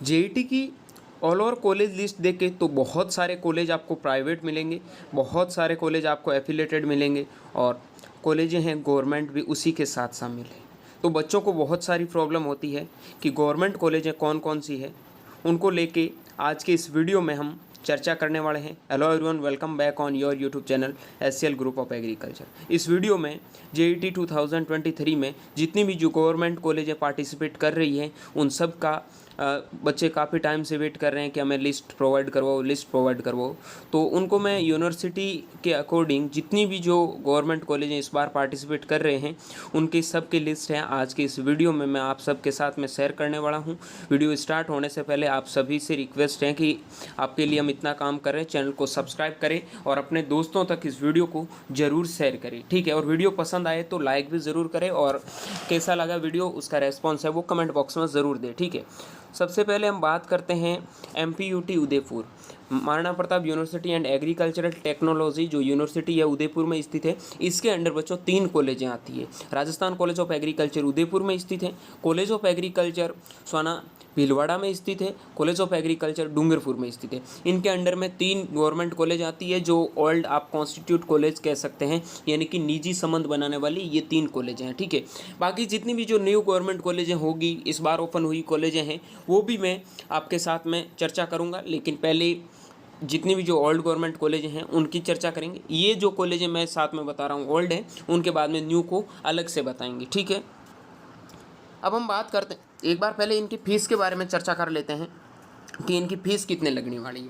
JET की all over college list देखें तो बहुत सारे कॉलेज आपको प्राइवेट मिलेंगे, बहुत सारे कॉलेज आपको एफिलेटेड मिलेंगे और कॉलेजें हैं गवर्नमेंट भी उसी के साथ शामिल है। तो बच्चों को बहुत सारी प्रॉब्लम होती है कि गवर्नमेंट कॉलेजें कौन कौन सी है, उनको लेके आज के इस वीडियो में हम चर्चा करने वाले हैं। Hello everyone, welcome back on your YouTube channel SCL group of agriculture. इस वीडियो में जेईटी 2023 में जितनी भी जो गवर्नमेंट कॉलेजें पार्टिसिपेट कर रही हैं उन सब का बच्चे काफ़ी टाइम से वेट कर रहे हैं कि हमें लिस्ट प्रोवाइड करवाओ। तो उनको मैं यूनिवर्सिटी के अकॉर्डिंग जितनी भी जो गवर्नमेंट कॉलेजें इस बार पार्टिसिपेट कर रहे हैं उनकी सब की लिस्ट है आज के इस वीडियो में मैं आप सबके साथ में शेयर करने वाला हूं। वीडियो स्टार्ट होने से पहले आप सभी से रिक्वेस्ट है कि आपके लिए हम इतना काम कर रहे हैं, चैनल को सब्सक्राइब करें और अपने दोस्तों तक इस वीडियो को ज़रूर शेयर करें, ठीक है। और वीडियो पसंद आए तो लाइक भी ज़रूर करें और कैसा लगा वीडियो उसका रेस्पॉन्स है वो कमेंट बॉक्स में ज़रूर दें, ठीक है। सबसे पहले हम बात करते हैं MPUT Udaipur, Maharana Pratap university and agricultural technology जो यूनिवर्सिटी है उदयपुर में स्थित है। इसके अंडर बच्चों 3 कॉलेजें आती है। Rajasthan college of agriculture Udaipur में स्थित है, कॉलेज ऑफ एग्रीकल्चर सोना भीलवाड़ा में स्थित है, कॉलेज ऑफ एग्रीकल्चर डूंगरपुर में स्थित है। इनके अंडर में 3 गवर्नमेंट कॉलेज आती है जो ओल्ड आप कॉन्स्टिट्यूट कॉलेज कह सकते हैं, यानी कि निजी संबंध बनाने वाली ये 3 कॉलेज हैं, ठीक है। बाकी जितनी भी जो न्यू गवर्नमेंट कॉलेजें होगी, इस बार ओपन हुई कॉलेजें हैं, वो भी मैं आपके साथ में चर्चा करूँगा, लेकिन पहले जितनी भी जो ओल्ड गवर्नमेंट कॉलेज हैं उनकी चर्चा करेंगे। ये जो कॉलेजें मैं साथ में बता रहा हूँ ओल्ड हैं, उनके बाद में न्यू को अलग से बताएंगे, ठीक है। अब हम बात करते हैं, एक बार पहले इनकी फ़ीस के बारे में चर्चा कर लेते हैं कि इनकी फ़ीस कितने लगने वाली है।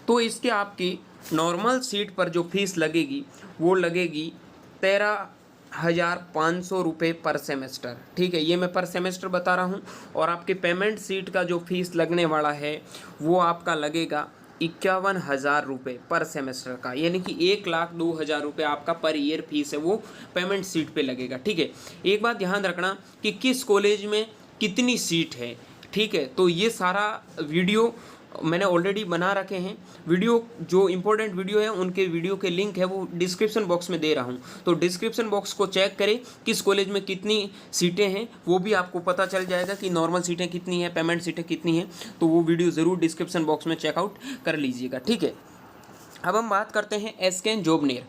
तो इसके आपकी नॉर्मल सीट पर जो फीस लगेगी वो लगेगी 13,500 रुपये पर सेमेस्टर, ठीक है। ये मैं पर सेमेस्टर बता रहा हूँ। और आपके पेमेंट सीट का जो फीस लगने वाला है वो आपका लगेगा 51,000 रुपये पर सेमेस्टर का, यानी कि 1,02,000 रुपये आपका पर ईयर फीस है वो पेमेंट सीट पे लगेगा, ठीक है। एक बात ध्यान रखना कि किस कॉलेज में कितनी सीट है, ठीक है। तो ये सारा वीडियो मैंने ऑलरेडी बना रखे हैं। वीडियो जो इंपॉर्टेंट वीडियो है उनके वीडियो के लिंक है वो डिस्क्रिप्शन बॉक्स में दे रहा हूँ, तो डिस्क्रिप्शन बॉक्स को चेक करें किस कॉलेज में कितनी सीटें हैं, वो भी आपको पता चल जाएगा कि नॉर्मल सीटें कितनी हैं, पेमेंट सीटें कितनी हैं। तो वो वीडियो ज़रूर डिस्क्रिप्शन बॉक्स में चेकआउट कर लीजिएगा, ठीक है। अब हम बात करते हैं एसकेएन जोबनेर।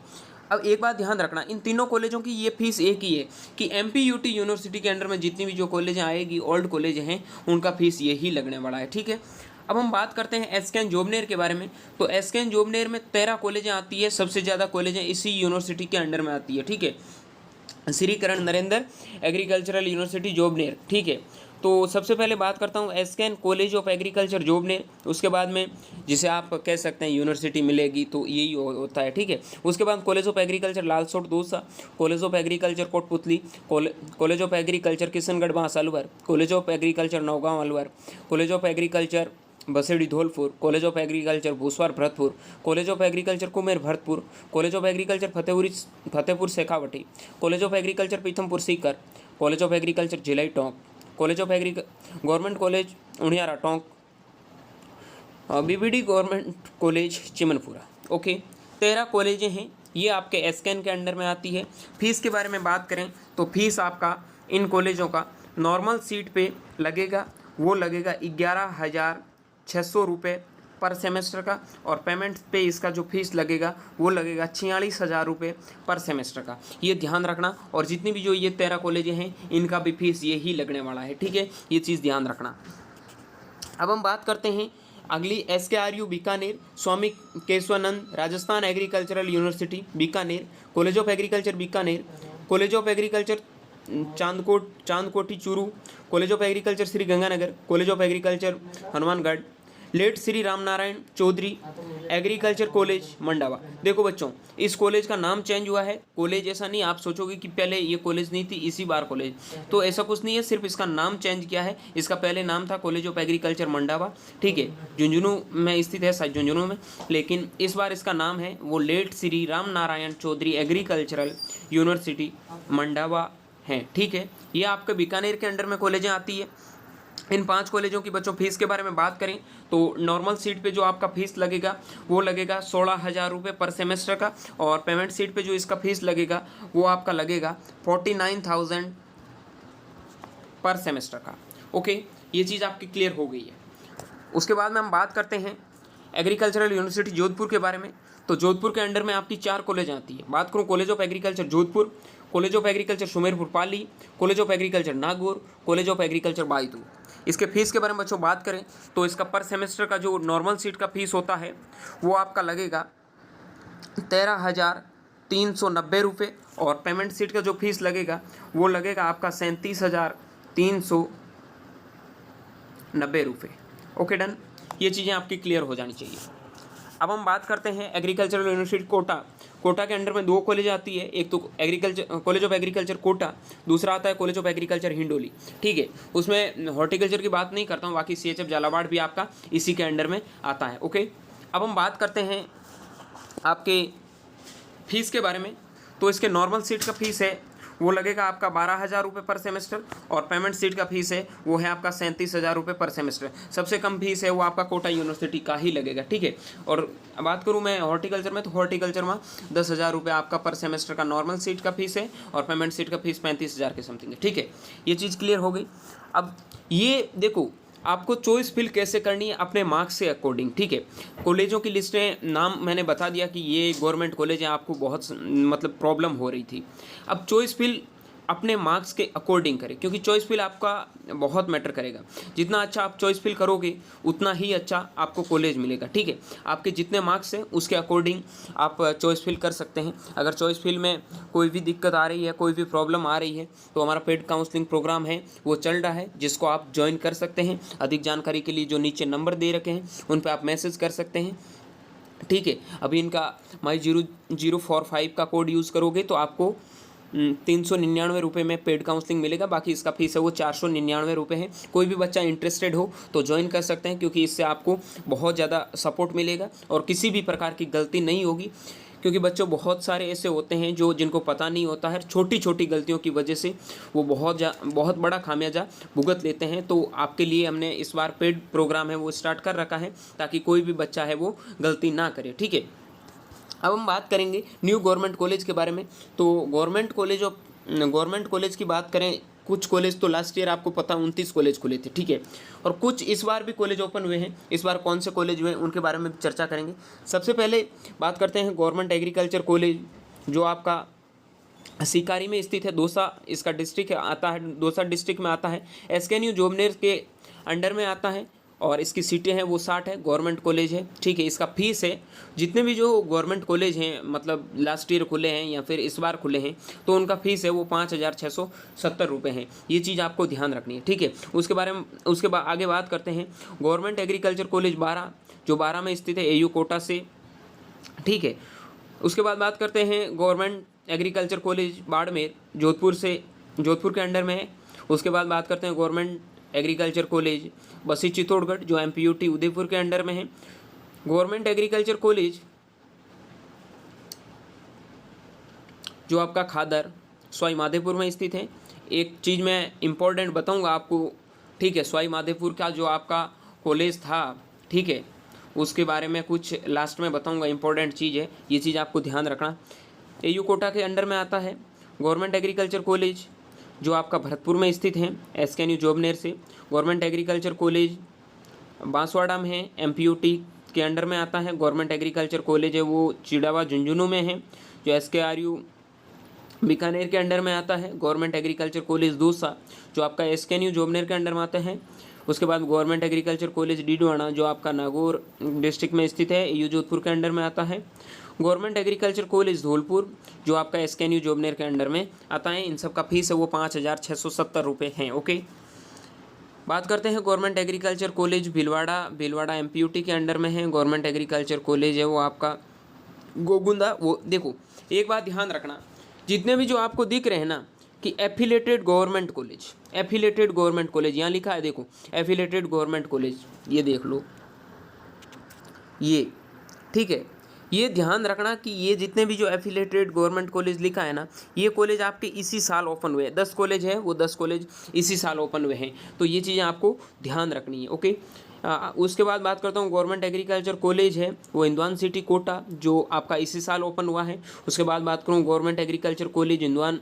अब एक बात ध्यान रखना, इन तीनों कॉलेजों की ये फीस एक ही है कि एमपीयूटी यूनिवर्सिटी के अंडर में जितनी भी जो कॉलेजें आएगी ओल्ड कॉलेज हैं उनका फीस यही लगने वाला है, ठीक है। अब हम बात करते हैं एसकेएन जोबनेर के बारे में। तो एसकेएन जोबनेर में 13 कॉलेजें आती है, सबसे ज़्यादा कॉलेजें इसी यूनिवर्सिटी के अंडर में आती है, ठीक है। श्री करण नरेंद्र एग्रीकल्चरल यूनिवर्सिटी जोबनेर, ठीक है। तो सबसे पहले बात करता हूँ एसकेएन कॉलेज ऑफ एग्रीकल्चर जोबनेर, उसके बाद में जिसे आप कह सकते हैं यूनिवर्सिटी मिलेगी तो यही होता है, ठीक है। उसके बाद college of agriculture Lalsot Dausa, college of agriculture Kotputli, college of agriculture Kishangarh Bas Alwar, college of agriculture Naugaon Alwar, college of agriculture Baseri Dholpur, college of agriculture Bhusawar Bharatpur, college of agriculture Kumher Bharatpur, college of agriculture Fatehpur Shekhawati, college of agriculture Pithampur Sikar, college of agriculture Jhilai Tonk, college of government college Uniara Tonk, BBD government college Chimanpura, okay. 13 कॉलेजें हैं, ये आपके एसकेएन के under में आती है। Fees के बारे में बात करें तो फीस आपका इन कॉलेजों का नॉर्मल सीट पे लगेगा वो लगेगा 11,600 रुपये पर सेमेस्टर का, और पेमेंट पे इसका जो फीस लगेगा वो लगेगा 46,000 रुपये पर सेमेस्टर का, ये ध्यान रखना। और जितनी भी जो ये 13 कॉलेजें हैं इनका भी फीस यही लगने वाला है, ठीक है, ये चीज़ ध्यान रखना। अब हम बात करते हैं अगली SKRU Bikaner, Swami Keshwanand Rajasthan agricultural university Bikaner, college of agriculture Bikaner, college of agriculture Chandkoti Churu, college of agriculture Shri Ganganagar, college of agriculture Hanumangarh, late Shri Ramnarayan Chaudhary agriculture college Mandawa. देखो बच्चों, इस कॉलेज का नाम चेंज हुआ है। कॉलेज ऐसा नहीं आप सोचोगे कि पहले ये कॉलेज नहीं थी इसी बार कॉलेज, तो ऐसा कुछ नहीं है, सिर्फ इसका नाम चेंज किया है। इसका पहले नाम था कॉलेज ऑफ एग्रीकल्चर मंडावा, ठीक है, झुंझुनू में स्थित है, शायद झुंझुनू में, लेकिन इस बार इसका नाम है वो late Shri Ramnarayan Chaudhary agricultural university Mandawa है, ठीक है। ये आपके बीकानेर के अंडर में कॉलेजें आती है। इन 5 कॉलेजों की बच्चों फीस के बारे में बात करें तो नॉर्मल सीट पे जो आपका फीस लगेगा वो लगेगा 16,000 रुपये पर सेमेस्टर का, और पेमेंट सीट पे जो इसका फीस लगेगा वो आपका लगेगा 49,000 पर सेमेस्टर का, ओके। ये चीज़ आपकी क्लियर हो गई है। उसके बाद में हम बात करते हैं एग्रीकल्चरल यूनिवर्सिटी जोधपुर के बारे में। तो जोधपुर के अंडर में आपकी 4 कॉलेज आती है। बात करूँ college of agriculture Jodhpur, college of agriculture Sumerpur Pali, college of agriculture Nagaur, college of agriculture Baytu. इसके फीस के बारे में बच्चों बात करें तो इसका पर सेमेस्टर का जो नॉर्मल सीट का फीस होता है वो आपका लगेगा 13,390 रुपये, और पेमेंट सीट का जो फीस लगेगा वो लगेगा आपका 37,390 रुपये। ओके डन, ये चीज़ें आपकी क्लियर हो जानी चाहिए। अब हम बात करते हैं एग्रीकल्चरल यूनिवर्सिटी कोटा। कोटा के अंडर में 2 कॉलेज आती है, एक तो कॉलेज ऑफ एग्रीकल्चर कोटा, दूसरा आता है कॉलेज ऑफ एग्रीकल्चर हिंडोली। ठीक है, उसमें हॉर्टिकल्चर की बात नहीं करता हूँ, बाकी CHF झालावाड़ भी आपका इसी के अंडर में आता है। ओके, अब हम बात करते हैं आपके फीस के बारे में। तो इसके नॉर्मल सीट का फीस है वो लगेगा आपका 12,000 रुपये पर सेमेस्टर, और पेमेंट सीट का फीस है वो है आपका 37,000 रुपये पर सेमेस्टर। सबसे कम फीस है वो आपका कोटा यूनिवर्सिटी का ही लगेगा। ठीक है, और बात करूँ मैं हॉर्टिकल्चर में, तो हॉर्टिकल्चर में 10,000 रुपये आपका पर सेमेस्टर का नॉर्मल सीट का फीस है, और पेमेंट सीट का फीस 35,000 के समथिंग है। ठीक है, ये चीज़ क्लियर हो गई। अब ये देखो आपको चॉइस फिल कैसे करनी है अपने मार्क्स से अकॉर्डिंग। ठीक है, कॉलेजों की लिस्टें नाम मैंने बता दिया कि ये गवर्नमेंट कॉलेज है, आपको बहुत मतलब प्रॉब्लम हो रही थी। अब चॉइस फिल अपने मार्क्स के अकॉर्डिंग करें, क्योंकि चॉइस फिल आपका बहुत मैटर करेगा। जितना अच्छा आप चॉइस फिल करोगे उतना ही अच्छा आपको कॉलेज मिलेगा। ठीक है, आपके जितने मार्क्स हैं उसके अकॉर्डिंग आप चॉइस फिल कर सकते हैं। अगर चॉइस फिल में कोई भी दिक्कत आ रही है, कोई भी प्रॉब्लम आ रही है, तो हमारा पेड काउंसलिंग प्रोग्राम है वो चल रहा है, जिसको आप ज्वाइन कर सकते हैं। अधिक जानकारी के लिए जो नीचे नंबर दे रखे हैं उन पर आप मैसेज कर सकते हैं। ठीक है, अभी इनका MY0045 का कोड यूज़ करोगे तो आपको 399 रुपये में पेड काउंसलिंग मिलेगा। बाकी इसका फीस है वो 499 रुपये है। कोई भी बच्चा इंटरेस्टेड हो तो ज्वाइन कर सकते हैं, क्योंकि इससे आपको बहुत ज़्यादा सपोर्ट मिलेगा और किसी भी प्रकार की गलती नहीं होगी। क्योंकि बच्चों बहुत सारे ऐसे होते हैं जिनको पता नहीं होता है, छोटी छोटी गलतियों की वजह से वो बहुत बड़ा खामियाजा भुगत लेते हैं। तो आपके लिए हमने इस बार पेड प्रोग्राम है वो स्टार्ट कर रखा है, ताकि कोई भी बच्चा है वो गलती ना करे। ठीक है, अब हम बात करेंगे न्यू गवर्नमेंट कॉलेज के बारे में। तो गवर्नमेंट कॉलेज की बात करें, कुछ कॉलेज तो लास्ट ईयर आपको पता 29 कॉलेज खुले थे। ठीक है, और कुछ इस बार भी कॉलेज ओपन हुए हैं। इस बार कौन से कॉलेज हुए हैं उनके बारे में चर्चा करेंगे। सबसे पहले बात करते हैं गवर्नमेंट एग्रीकल्चर कॉलेज, जो आपका सीकारी में स्थित है। दौसा इसका डिस्ट्रिक्ट आता है, दौसा डिस्ट्रिक्ट में आता है। SKNU जोबनेर के अंडर में आता है, और इसकी सीटें हैं वो 60 है। गवर्नमेंट कॉलेज है। ठीक है, इसका फीस है, जितने भी जो गवर्नमेंट कॉलेज हैं मतलब लास्ट ईयर खुले हैं या फिर इस बार खुले हैं, तो उनका फीस है वो 5,670 रुपये है। ये चीज़ आपको ध्यान रखनी है। ठीक है, उसके बाद आगे बात करते हैं गवर्नमेंट एग्रीकल्चर कॉलेज 12, जो 12 में स्थित है AU कोटा से। ठीक है, उसके बाद बात करते हैं government agriculture college Barmer, Jodhpur के अंडर में है। उसके बाद बात करते हैं गवर्नमेंट एग्रीकल्चर कॉलेज बसी चित्तौड़गढ़, जो MPUT उदयपुर के अंडर में है। गवर्नमेंट एग्रीकल्चर कॉलेज जो आपका खादर सवाई माधोपुर में स्थित है। एक चीज़ मैं इम्पोर्टेंट बताऊंगा आपको। ठीक है, सवाई माधोपुर का जो आपका कॉलेज था, ठीक है, उसके बारे में कुछ लास्ट में बताऊंगा, इंपॉर्टेंट चीज़ है, ये चीज़ आपको ध्यान रखना। AU कोटा के अंडर में आता है गवर्नमेंट एग्रीकल्चर कॉलेज, जो आपका भरतपुर में स्थित है SKNU जोबनेर से। गवर्नमेंट एग्रीकल्चर कॉलेज बांसवाड़ा में है, MPUT के अंडर में आता है। गवर्नमेंट एग्रीकल्चर कॉलेज है वो चिड़ावा झुंझुनू में है, जो SKRU बीकानेर के अंडर में आता है। गवर्नमेंट एग्रीकल्चर कॉलेज दौसा, जो आपका SKNU जोबनेर के अंडर में आता है। उसके बाद गवर्नमेंट एग्रीकल्चर कॉलेज डीडवाना, जो आपका नागौर डिस्ट्रिक्ट में स्थित है, AU जोधपुर के अंडर में आता है। गवर्नमेंट एग्रीकल्चर कॉलेज धौलपुर, जो आपका SKNU जोबनेर के अंडर में आता है। इन सब का फीस है वो 5,670 रुपये हैं। ओके, बात करते हैं government agriculture college Bhilwara MPUT के अंडर में है। गवर्नमेंट एग्रीकल्चर कॉलेज है वो आपका गोगुंदा। वो देखो एक बात ध्यान रखना, जितने भी जो आपको दिख रहे हैं ना कि एफिलेटेड गवर्नमेंट कॉलेज यहाँ लिखा है, देखो एफिलेटेड गवर्नमेंट कॉलेज, ये देख लो ये। ठीक है, ये ध्यान रखना कि ये जितने भी जो एफिलेटेड गवर्नमेंट कॉलेज लिखा है ना, ये कॉलेज आपके इसी साल ओपन हुए हैं। 10 कॉलेज है वो 10 कॉलेज इसी साल ओपन हुए हैं। तो ये चीज़ें आपको ध्यान रखनी है। ओके, उसके बाद बात करता हूँ गवर्नमेंट एग्रीकल्चर कॉलेज है वो इंदवान सिटी कोटा, जो आपका इसी साल ओपन हुआ है। उसके बाद बात करूँ गवर्नमेंट एग्रीकल्चर कॉलेज इंदवान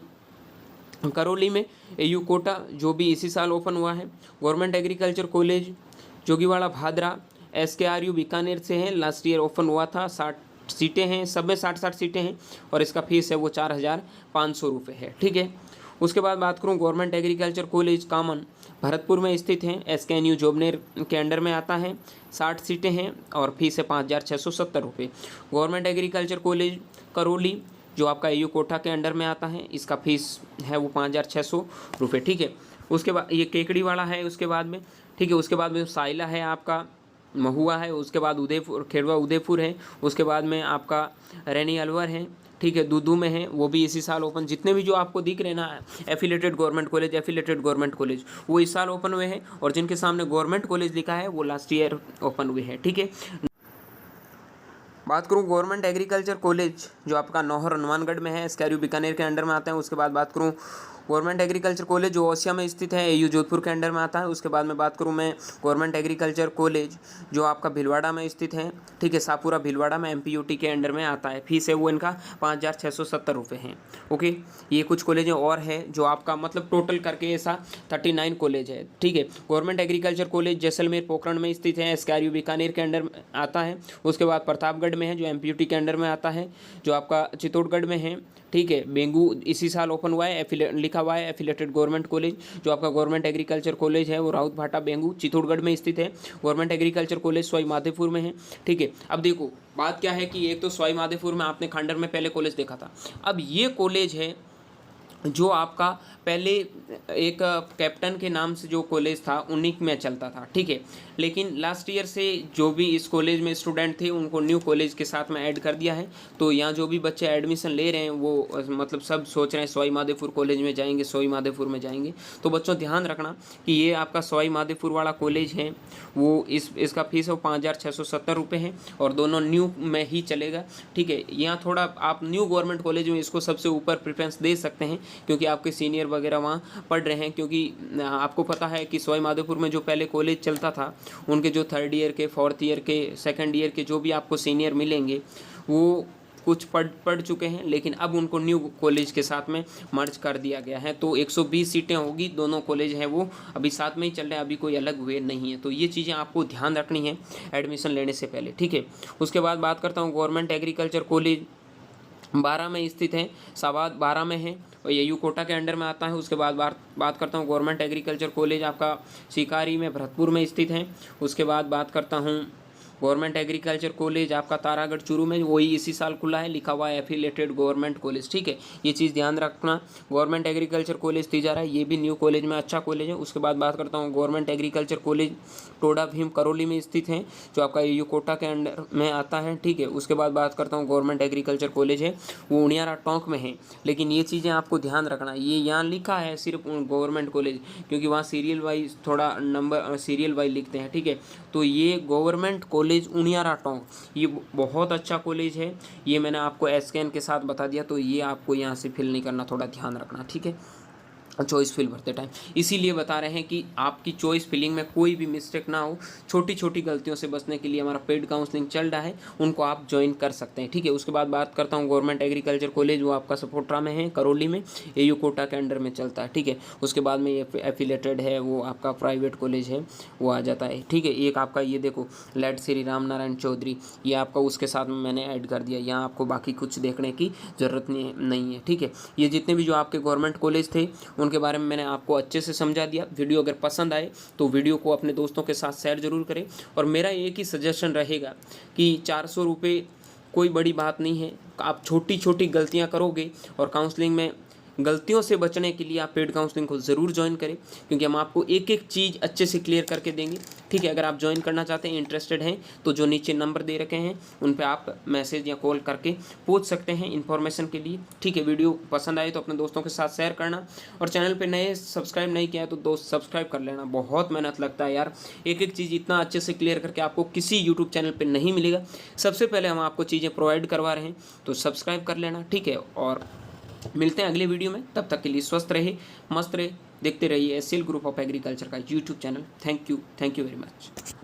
करौली में, AU कोटा, जो भी इसी साल ओपन हुआ है। Government agriculture college Jogiwada Bhadra SKRU Bikaner से है, लास्ट ईयर ओपन हुआ था, 60 सीटें हैं, सब में 60-60 सीटें हैं और इसका फीस है वो 4,500 रुपये है, ठीक है। उसके बाद बात करूँ गवर्नमेंट एग्रीकल्चर कॉलेज कामन भरतपुर में स्थित है, SKNU जोबनेर के अंडर में आता है, 60 सीटें हैं और फीस है 5,670 रुपये। गवर्नमेंट एग्रीकल्चर कॉलेज करौली जो आपका AU कोटा के अंडर में आता है, इसका फीस है वो 5,600 रुपये, ठीक है। उसके बाद ये केकड़ी वाला है, उसके बाद में, ठीक है। उसके बाद में साइला है आपका, महुआ है, उसके बाद उदयपुर खेड़वा उदयपुर है, उसके बाद में आपका रैनी अलवर है, ठीक है। दूदू में है, वो भी इसी साल ओपन। जितने भी जो आपको दिख रहे ना एफिलेटेड गवर्नमेंट कॉलेज वो इस साल ओपन हुए हैं और जिनके सामने गवर्नमेंट कॉलेज लिखा है वो लास्ट ईयर ओपन हुए हैं, ठीक है। बात करूँ गवर्नमेंट एग्रीकल्चर कॉलेज जो आपका नौहर हनुमानगढ़ में है, SKRU बीकानेर के अंडर में आता है। उसके बाद बात करूँ गवर्नमेंट एग्रीकल्चर कॉलेज जो ओसिया में स्थित है, AU जोधपुर के अंडर में आता है। उसके बाद में बात करूँ मैं गवर्नमेंट एग्रीकल्चर कॉलेज जो आपका भीलवाड़ा में स्थित है, ठीक है, सापुरा भीलवाड़ा में MPUT के अंडर में आता है। फीस है वो इनका 5,670 रुपये हैं, ओके। ये कुछ कॉलेज और है जो आपका मतलब टोटल करके ऐसा 39 कॉलेज है, ठीक है। Government agriculture college Jaisalmer Pokhran में स्थित है, SKRU बीकानेर के अंडर आता है। उसके बाद प्रतापगढ़ में है जो MPUT के अंडर में आता है, जो आपका चित्तौड़गढ़ में है, ठीक है। बेंगू इसी साल ओपन हुआ है, लिखा हुआ है एफिलेटेड गवर्नमेंट कॉलेज जो आपका गवर्नमेंट एग्रीकल्चर कॉलेज है वो राउत भाटा बेंगू चित्तौड़गढ़ में स्थित है। Government agriculture college Sawai Madhopur में है, ठीक है। अब देखो बात क्या है कि एक तो सवाई माधोपुर में आपने खंडर में पहले कॉलेज देखा था, अब ये कॉलेज है जो आपका पहले एक कैप्टन के नाम से जो कॉलेज था उन्हीं में चलता था, ठीक है। लेकिन लास्ट ईयर से जो भी इस कॉलेज में स्टूडेंट थे उनको न्यू कॉलेज के साथ में ऐड कर दिया है। तो यहाँ जो भी बच्चे एडमिशन ले रहे हैं वो मतलब सब सोच रहे हैं सवाई माधोपुर कॉलेज में जाएंगे, सवाई माधोपुर में जाएंगे। तो बच्चों ध्यान रखना कि ये आपका सवाई माधोपुर वाला कॉलेज है वो इसका फीस है 5,670 रुपये है और दोनों न्यू में ही चलेगा, ठीक है। यहाँ थोड़ा आप न्यू गवर्नमेंट कॉलेज में इसको सबसे ऊपर प्रेफरेंस दे सकते हैं क्योंकि आपके सीनियर वगैरह वहाँ पढ़ रहे हैं। क्योंकि आपको पता है कि सवाई माधोपुर में जो पहले कॉलेज चलता था उनके जो 3rd ईयर के 4th ईयर के 2nd ईयर के जो भी आपको सीनियर मिलेंगे वो कुछ पढ़ चुके हैं, लेकिन अब उनको न्यू कॉलेज के साथ में मर्ज कर दिया गया है। तो 120 सीटें होगी, दोनों कॉलेज हैं वो अभी साथ में ही चल रहे हैं, अभी कोई अलग हुए नहीं है। तो ये चीज़ें आपको ध्यान रखनी है एडमिशन लेने से पहले, ठीक है। उसके बाद बात करता हूँ गवर्नमेंट एग्रीकल्चर कॉलेज 12 में स्थित है, साबाद 12 में है और AU कोटा के अंडर में आता है। उसके बाद बात करता हूँ गवर्नमेंट एग्रीकल्चर कॉलेज आपका शिकारी में भरतपुर में स्थित है। उसके बाद बात करता हूँ गवर्नमेंट एग्रीकल्चर कॉलेज आपका तारागढ़ चूरू में, वही इसी साल खुला है, लिखा हुआ है एफिलेटेड गवर्नमेंट कॉलेज, ठीक है। ये चीज़ ध्यान रखना। गवर्नमेंट एग्रीकल्चर कॉलेज तिजारा, ये भी न्यू कॉलेज में अच्छा कॉलेज है। उसके बाद बात करता हूँ government agriculture college Toda Bhim Karauli में स्थित है जो आपका AU कोटा के अंडर में आता है, ठीक है। उसके बाद बात करता हूँ गवर्नमेंट एग्रीकल्चर कॉलेज है वो उनियारा टोंक में है, लेकिन ये चीज़ें आपको ध्यान रखना, ये यहाँ लिखा है सिर्फ गवर्नमेंट कॉलेज क्योंकि वहाँ सीरियल वाइज थोड़ा नंबर सीरियल वाइज लिखते हैं, ठीक है। तो ये गवर्नमेंट कॉलेज उनियारा टोंक ये बहुत अच्छा कॉलेज है, ये मैंने आपको SKN के साथ बता दिया। तो ये आपको यहाँ से फिल नहीं करना, थोड़ा ध्यान रखना, ठीक है। चॉइस फिल भरते टाइम इसीलिए बता रहे हैं कि आपकी चॉइस फिलिंग में कोई भी मिस्टेक ना हो। छोटी छोटी गलतियों से बचने के लिए हमारा पेड काउंसलिंग चल रहा है, उनको आप ज्वाइन कर सकते हैं, ठीक है। उसके बाद बात करता हूँ गवर्नमेंट एग्रीकल्चर कॉलेज वो आपका सपोट्रा में है, करौली में, AU कोटा के अंडर में चलता है, ठीक है। उसके बाद में ये एफिलेटेड है वो आपका प्राइवेट कॉलेज है वो आ जाता है, ठीक है। एक आपका ये देखो लेट श्री राम नारायण चौधरी, ये आपका उसके साथ में मैंने ऐड कर दिया, यहाँ आपको बाकी कुछ देखने की ज़रूरत नहीं है, ठीक है। ये जितने भी जो आपके गवर्नमेंट कॉलेज थे उनके बारे में मैंने आपको अच्छे से समझा दिया। वीडियो अगर पसंद आए तो वीडियो को अपने दोस्तों के साथ शेयर जरूर करें और मेरा एक ही सजेशन रहेगा कि 400 रुपये कोई बड़ी बात नहीं है। आप छोटी छोटी गलतियां करोगे और काउंसलिंग में गलतियों से बचने के लिए आप पेड काउंसलिंग को ज़रूर ज्वाइन करें क्योंकि हम आपको एक एक चीज़ अच्छे से क्लियर करके देंगे, ठीक है। अगर आप ज्वाइन करना चाहते हैं, इंटरेस्टेड हैं, तो जो नीचे नंबर दे रखे हैं उन पे आप मैसेज या कॉल करके पूछ सकते हैं इन्फॉर्मेशन के लिए, ठीक है। वीडियो पसंद आए तो अपने दोस्तों के साथ शेयर करना और चैनल पर नए सब्सक्राइब नहीं किया है तो दोस्त सब्सक्राइब कर लेना। बहुत मेहनत लगता है यार, एक एक चीज़ इतना अच्छे से क्लियर करके आपको किसी यूट्यूब चैनल पर नहीं मिलेगा। सबसे पहले हम आपको चीज़ें प्रोवाइड करवा रहे हैं, तो सब्सक्राइब कर लेना, ठीक है। और मिलते हैं अगले वीडियो में, तब तक के लिए स्वस्थ रहे, मस्त रहे, देखते रहिए SL ग्रुप ऑफ एग्रीकल्चर का YouTube channel. Thank you very much.